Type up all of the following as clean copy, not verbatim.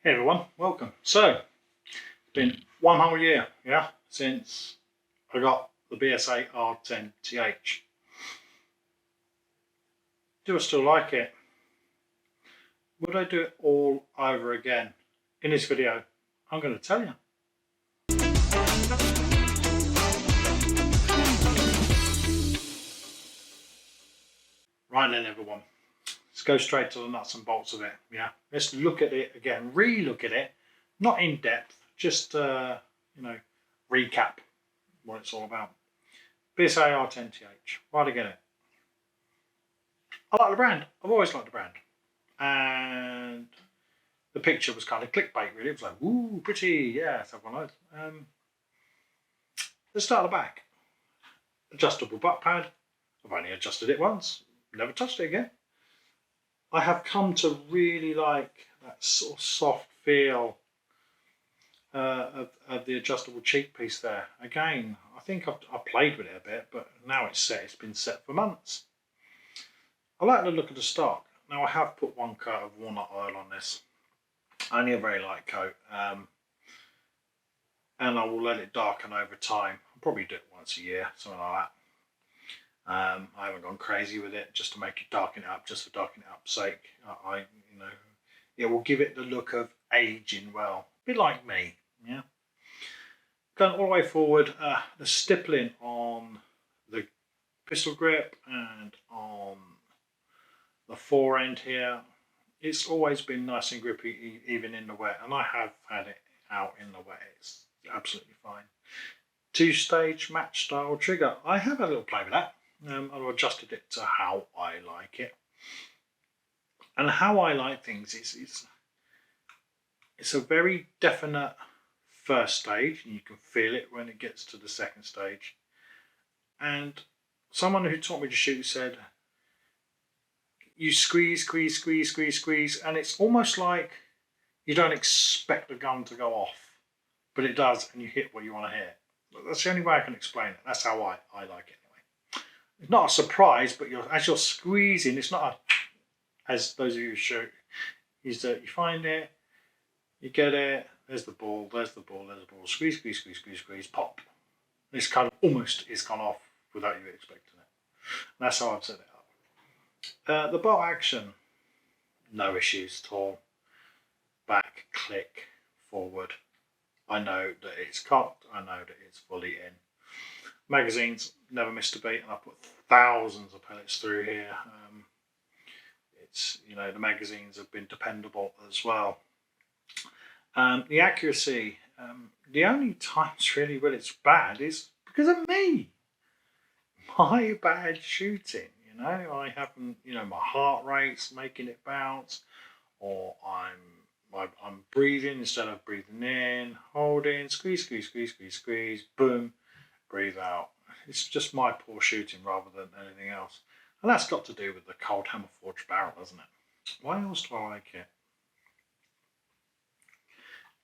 Hey everyone, welcome. So, it's been 1 whole year, since I got the BSA R10 TH. Do I still like it? Would I do it all over again? In this video, I'm going to tell you. Right then everyone, let's go straight to the nuts and bolts of it, Let's look at it again, re-look at it, not in depth, just, recap what it's all about. BSA R10 TH, why did I get it? I like the brand, I've always liked the brand. And the picture was kind of clickbait really, it was like, ooh, pretty, yeah, so one of those. Let's start at the back. Adjustable butt pad, I've only adjusted it once, never touched it again. I have come to really like that sort of soft feel of the adjustable cheek piece there. Again, I think I've played with it a bit, but now it's set, it's been set for months. I like the look of the stock. Now I have put one coat of walnut oil on this, only a very light coat, and I will let it darken over time. I'll probably do it once a year, something like that. I haven't gone crazy with it just to make it darken it up, just for darkening it up's sake. It will give it the look of aging well, a bit like me, yeah. Going all the way forward, the stippling on the pistol grip and on the fore end here, it's always been nice and grippy even in the wet, and I have had it out in the wet, it's absolutely fine. Two-stage match style trigger, I have had a little play with that. I've adjusted it to how I like it, and how I like things is it's a very definite first stage, and you can feel it when it gets to the second stage. And someone who taught me to shoot said you squeeze, and it's almost like you don't expect the gun to go off, but it does, and you hit what you want to hit. That's the only way I can explain it. That's how I like it anyway. It's not a surprise, but as you're squeezing, it's not as those of you who shoot, is that you find it, you get it, there's the ball, squeeze, pop. This kind of almost is gone off without you expecting it. And that's how I've set it up. The bolt action, no issues at all. Back, click, forward. I know that it's cocked, I know that it's fully in. Magazines, never missed a beat, and I put thousands of pellets through here. The magazines have been dependable as well. The accuracy, the only times really when it's bad is because of me. My bad shooting, I haven't, my heart rate's making it bounce, or I'm breathing instead of breathing in, holding, squeeze, boom, breathe out. It's just my poor shooting rather than anything else. And that's got to do with the cold hammer forged barrel, hasn't it? Why else do I like it?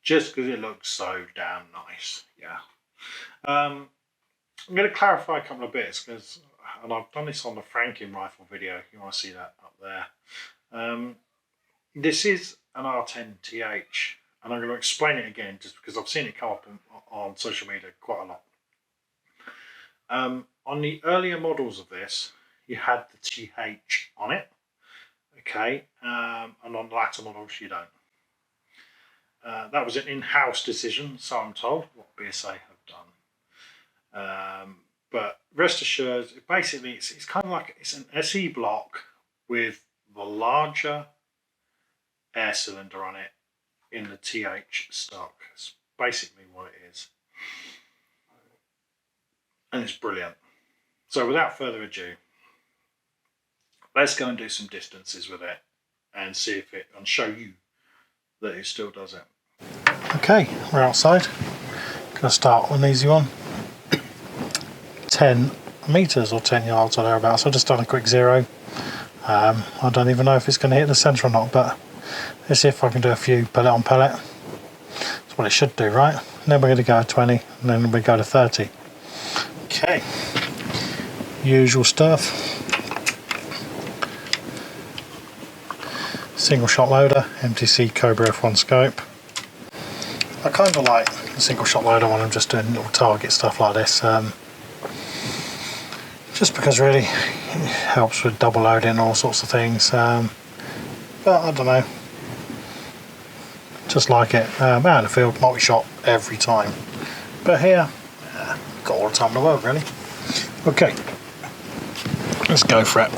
Just because it looks so damn nice, yeah. I'm going to clarify a couple of bits, and I've done this on the Franking rifle video, you want to see that up there. This is an R10 TH, and I'm going to explain it again just because I've seen it come up on social media quite a lot. On the earlier models of this, you had the TH on it, okay, and on the latter models you don't. That was an in-house decision, so I'm told, what BSA have done. But rest assured, basically it's kind of like it's an SE block with the larger air cylinder on it in the TH stock. It's basically what it is. And it's brilliant. So without further ado, let's go and do some distances with it and see if it, and show you that it still does it. Okay, we're outside. Gonna start with an easy one. 10 meters or 10 yards or thereabouts. I've just done a quick zero. I don't even know if it's going to hit the centre or not, but let's see if I can do a few pellet on pellet. That's what it should do, right? And then we're going to go to 20, and then we go to 30. Okay, usual stuff. single shot loader, MTC Cobra F1 scope. I kind of like the single shot loader when I'm just doing little target stuff like this, just because really it helps with double loading and all sorts of things, but I don't know, just like it. Out in the field, multi-shot every time, but here, got all the time in the world really. Okay, let's go for it.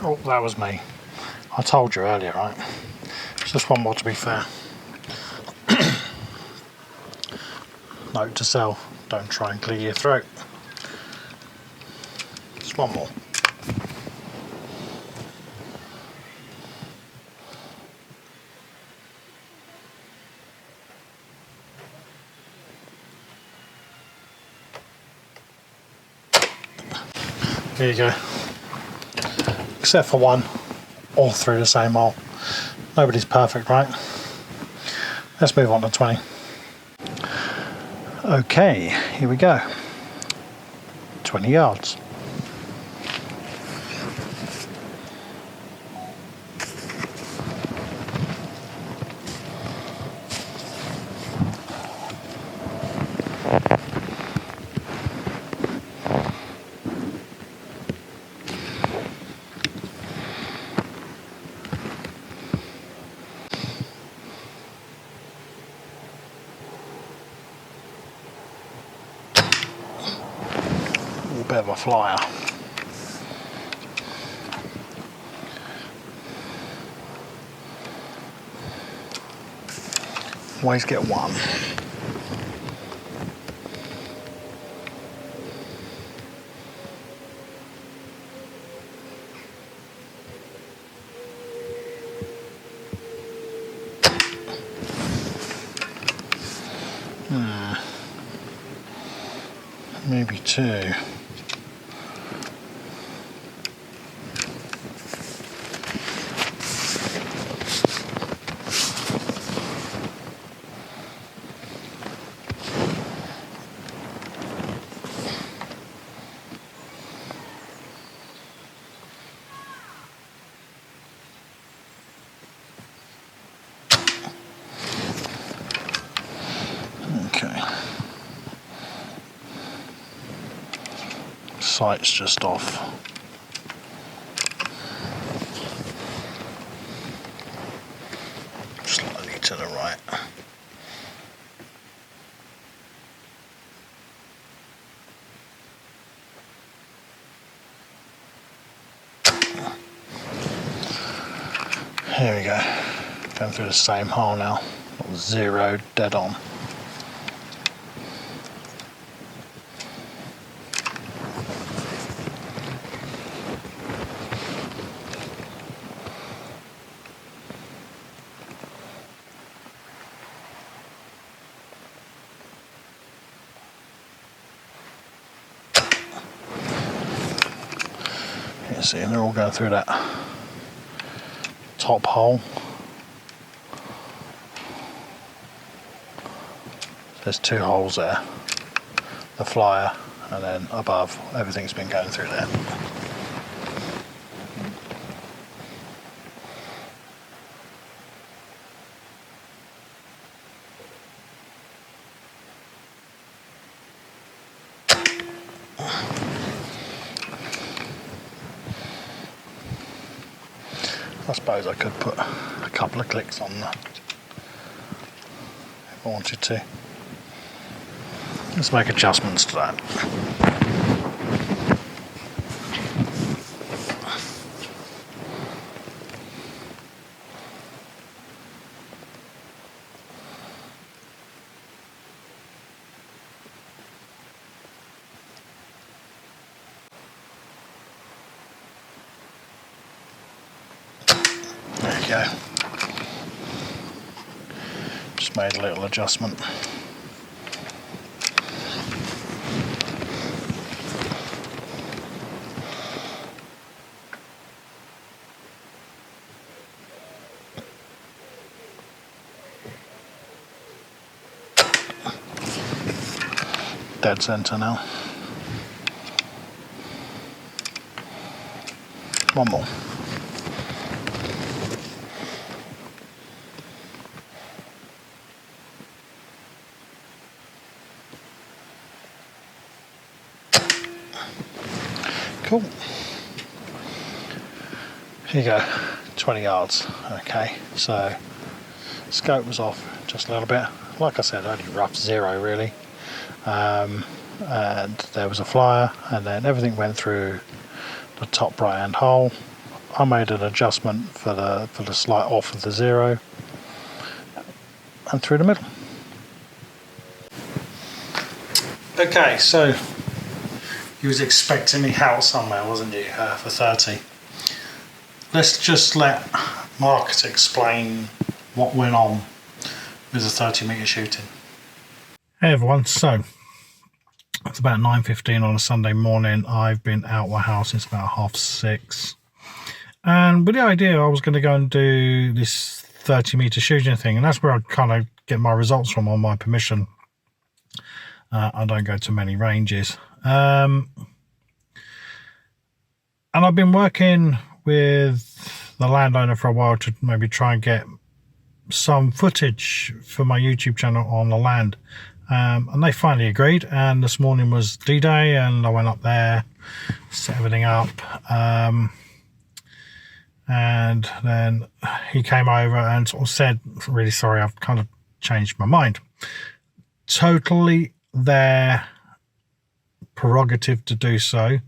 Oh, that was me. I told you earlier, right? It's just one more to be fair. Note to self, don't try and clear your throat. Just one more. There you go. Except for one, all through the same hole. Nobody's perfect, right? Let's move on to 20. Okay, here we go. 20 yards. Bit of a flyer. Always get one. Maybe two. Okay. Sight's just off. Slightly to the right. Here we go. Going through the same hole now. Zero dead on. You see, they're all going through that top hole. There's two holes there, the flyer, and then above everything's been going through there. I suppose I could put a couple of clicks on that if I wanted to. Let's make adjustments to that. There you go. Just made a little adjustment. Dead center now. One more. Cool. Here you go, 20 yards. Okay, so scope was off just a little bit. Like I said, only rough zero really. And there was a flyer, and then everything went through the top right hand hole. I made an adjustment for the slight off of the zero and through the middle. Okay, so you was expecting me out somewhere, wasn't you, for 30? Let's just let Mark explain what went on with the 30-metre shooting. Hey everyone, so it's about 9:15 on a Sunday morning. I've been out of my house since about 6:30. And with the idea I was going to go and do this 30-metre shooting thing, and that's where I kind of get my results from on my permission. I don't go to many ranges. And I've been working with the landowner for a while to maybe try and get some footage for my YouTube channel on the land. And they finally agreed, and this morning was D-Day, and I went up there, set everything up, and then he came over and sort of said, really sorry, I've kind of changed my mind. Totally their prerogative to do so,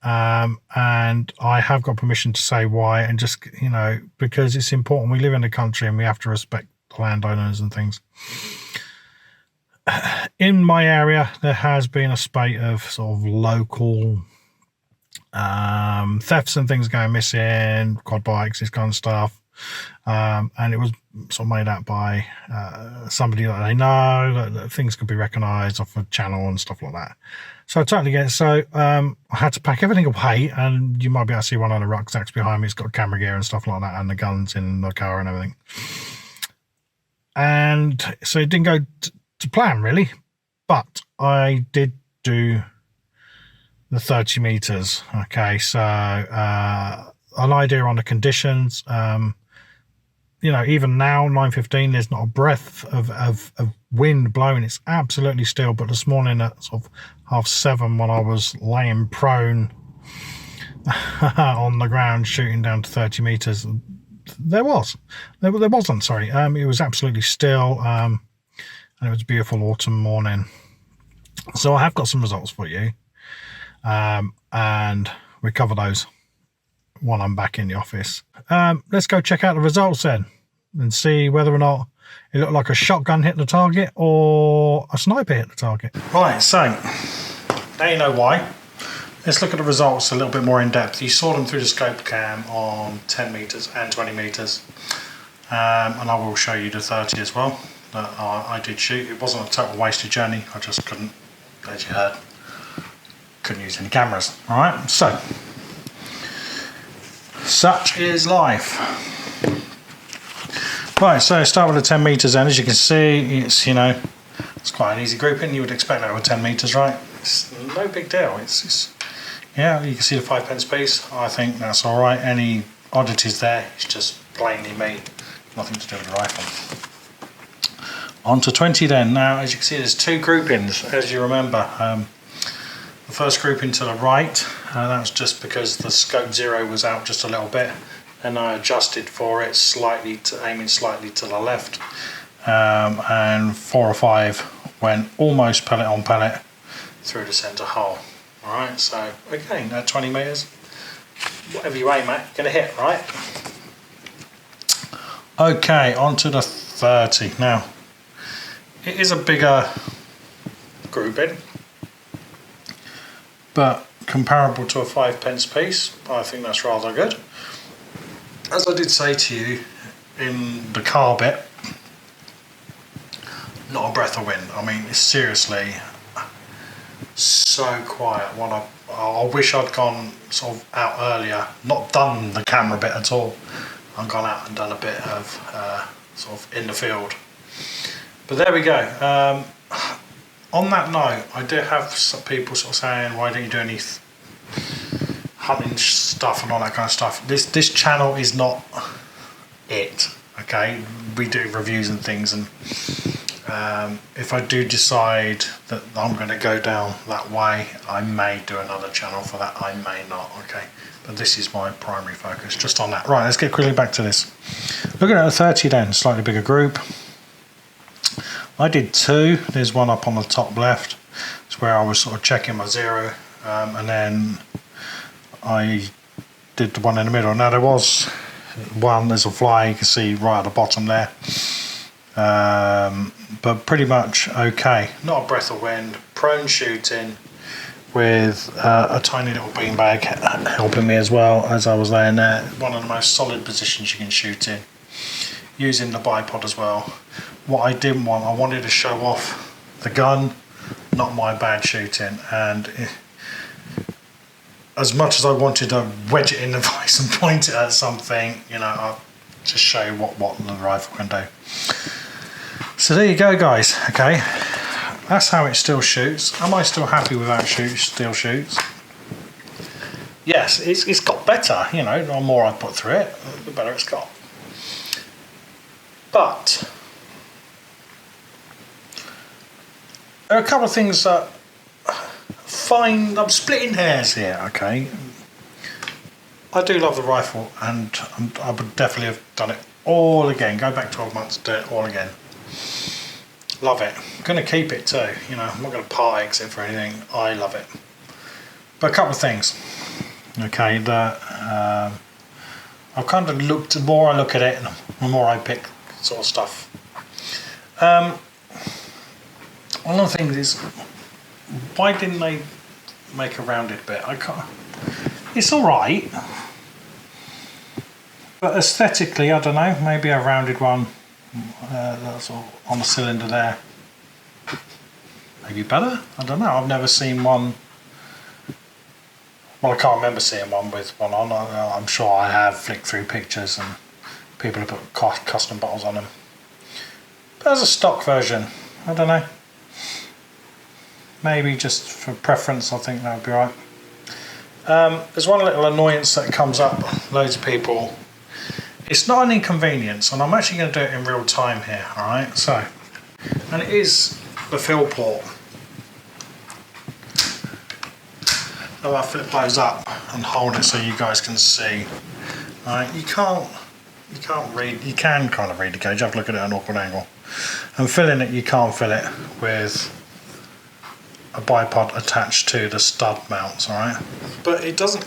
and I have got permission to say why, and just, you know, because it's important. We live in a country and we have to respect the landowners and things. In my area, there has been a spate of sort of local thefts and things going missing, quad bikes, this kind of stuff. And it was sort of made out by somebody that they know, that things could be recognised off a channel and stuff like that. So I totally get it. So I had to pack everything away, and you might be able to see one of the rucksacks behind me. It's got camera gear and stuff like that, and the guns in the car and everything. And so it didn't go to plan really, but I did do the 30 meters. Okay, so an idea on the conditions. You know, even now 9:15, there's not a breath of wind blowing. It's absolutely still. But this morning at sort of 7:30, when I was laying prone on the ground shooting down to 30 meters, there wasn't, sorry, it was absolutely still. And it was a beautiful autumn morning. So I have got some results for you, and we cover those when I'm back in the office. Let's go check out the results then and see whether or not it looked like a shotgun hit the target or a sniper hit the target. Right, so now you know why. Let's look at the results a little bit more in depth. You saw them through the scope cam on 10 meters and 20 meters, and I will show you the 30 as well. That I did shoot. It wasn't a total wasted journey. I just couldn't, as you heard, couldn't use any cameras. All right, so such is life. Right, so start with the 10 meters, and as you can see, it's, you know, it's quite an easy grouping. You would expect that with 10 meters, right? It's no big deal. It's yeah, you can see the 5p piece. I think that's all right. Any oddities there, it's just plainly me. Nothing to do with the rifle. On to 20 then. Now, as you can see, there's two groupings, as you remember. The first grouping to the right, that's just because the scope zero was out just a little bit. and I adjusted for it slightly, aiming slightly to the left, and 4 or 5 went almost pellet on pellet through the centre hole. Alright, so again, at 20 metres, whatever you aim at, you're going to hit, right? Okay, on to the 30. Now, it is a bigger grouping, but comparable to a 5p piece, I think that's rather good. As I did say to you in the car bit, not a breath of wind. I mean, it's seriously so quiet. I wish I'd gone sort of out earlier, not done the camera bit at all. I've gone out and done a bit of sort of in the field. But there we go. On that note, I do have some people sort of saying, why don't you do any hunting stuff and all that kind of stuff. This channel is not it, okay? We do reviews and things, and if I do decide that I'm going to go down that way, I may do another channel for that, I may not, okay? But this is my primary focus, just on that. Right, let's get quickly back to this. Looking at the 30 then, slightly bigger group. I did 2, there's one up on the top left. It's where I was sort of checking my 0, and then I did the one in the middle. Now there was one, there's a fly, you can see right at the bottom there. But pretty much okay. Not a breath of wind, prone shooting with a tiny little beanbag helping me as well as I was laying there. One of the most solid positions you can shoot in. Using the bipod as well. What I didn't want, I wanted to show off the gun, not my bad shooting, and as much as I wanted to wedge it in the vice and point it at something, you know, I'll just show you what the rifle can do. So there you go, guys. Okay, that's how it still shoots. Am I still happy with how it still shoots? Yes, it's got better, you know, the more I put through it, the better it's got. But there are a couple of things that I'm splitting hairs here, okay? I do love the rifle, and I would definitely have done it all again. Go back 12 months, do it all again. Love it. I'm going to keep it too, you know, I'm not going to part exit for anything. I love it. But a couple of things, okay, that I've kind of looked, the more I look at it, the more I pick sort of stuff. One of the things is, why didn't they make a rounded bit? I can't. It's all right, but aesthetically, I don't know. Maybe a rounded one that's all on the cylinder there. Maybe better. I don't know. I've never seen one. Well, I can't remember seeing one with one on. I'm sure I have flicked through pictures and people have put custom bottles on them. But as a stock version, I don't know. Maybe just for preference, I think that would be right. There's one little annoyance that comes up, loads of people. It's not an inconvenience, and I'm actually going to do it in real time here, alright? So, and it is the fill port. So I flip those up and hold it so you guys can see. Alright, you can't read, you can kind of read the gauge, have a look at it at an awkward angle. And filling it, you can't fill it with a bipod attached to the stud mounts, alright? But it doesn't,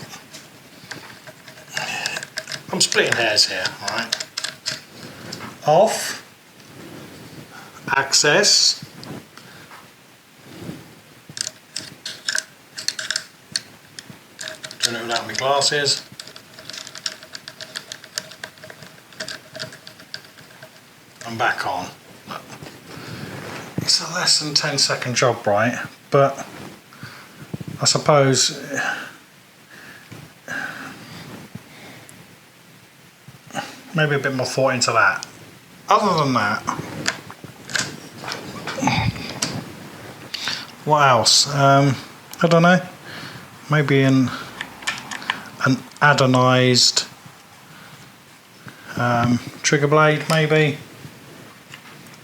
I'm splitting hairs here, alright? Off, access, doing it without my glasses. I'm back on. It's a less than 10-second job, right? But I suppose maybe a bit more thought into that. Other than that, what else? I don't know. Maybe an adonized trigger blade, maybe.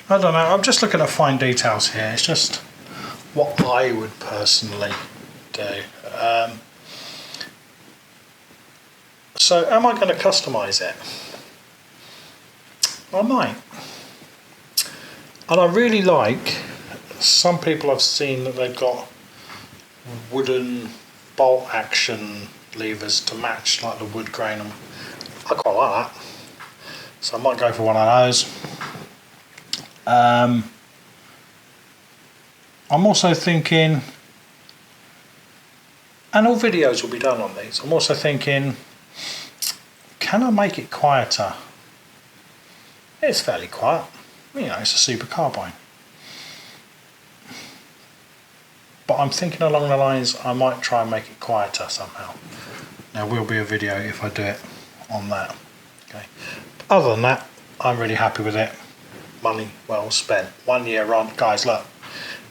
I don't know. I'm just looking at fine details here. It's just what I would personally do. So am I going to customise it? I might. And I really like, some people I've seen that they've got wooden bolt action levers to match like the wood grain. I quite like that. So I might go for one of those. I'm also thinking, and all videos will be done on these, I'm also thinking, can I make it quieter? It's fairly quiet. You know, it's a super carbine. But I'm thinking along the lines, I might try and make it quieter somehow. There will be a video if I do it on that. Okay. Other than that, I'm really happy with it. Money well spent. 1 year on. Guys, look,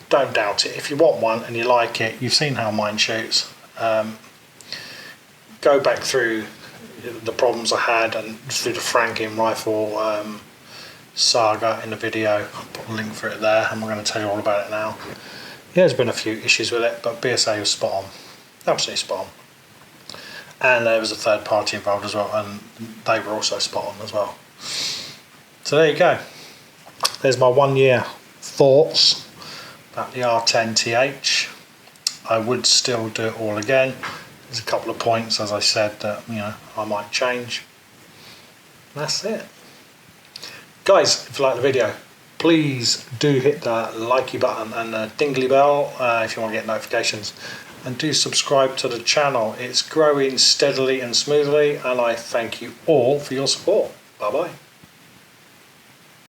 don't doubt it. If you want one and you like it, you've seen how mine shoots. Go back through the problems I had and through the Franken rifle saga in the video. I'll put a link for it there. I'm not going to tell you all about it now. Yeah, there's been a few issues with it, but BSA was spot on. Absolutely spot on. And there was a third party involved as well, and they were also spot on as well. So there you go. There's my 1 year thoughts about the R10 TH. I would still do it all again. There's a couple of points, as I said, that I might change. That's it. Guys, if you like the video, please do hit the likey button and the dingly bell if you want to get notifications. And do subscribe to the channel. It's growing steadily and smoothly, and I thank you all for your support. Bye bye.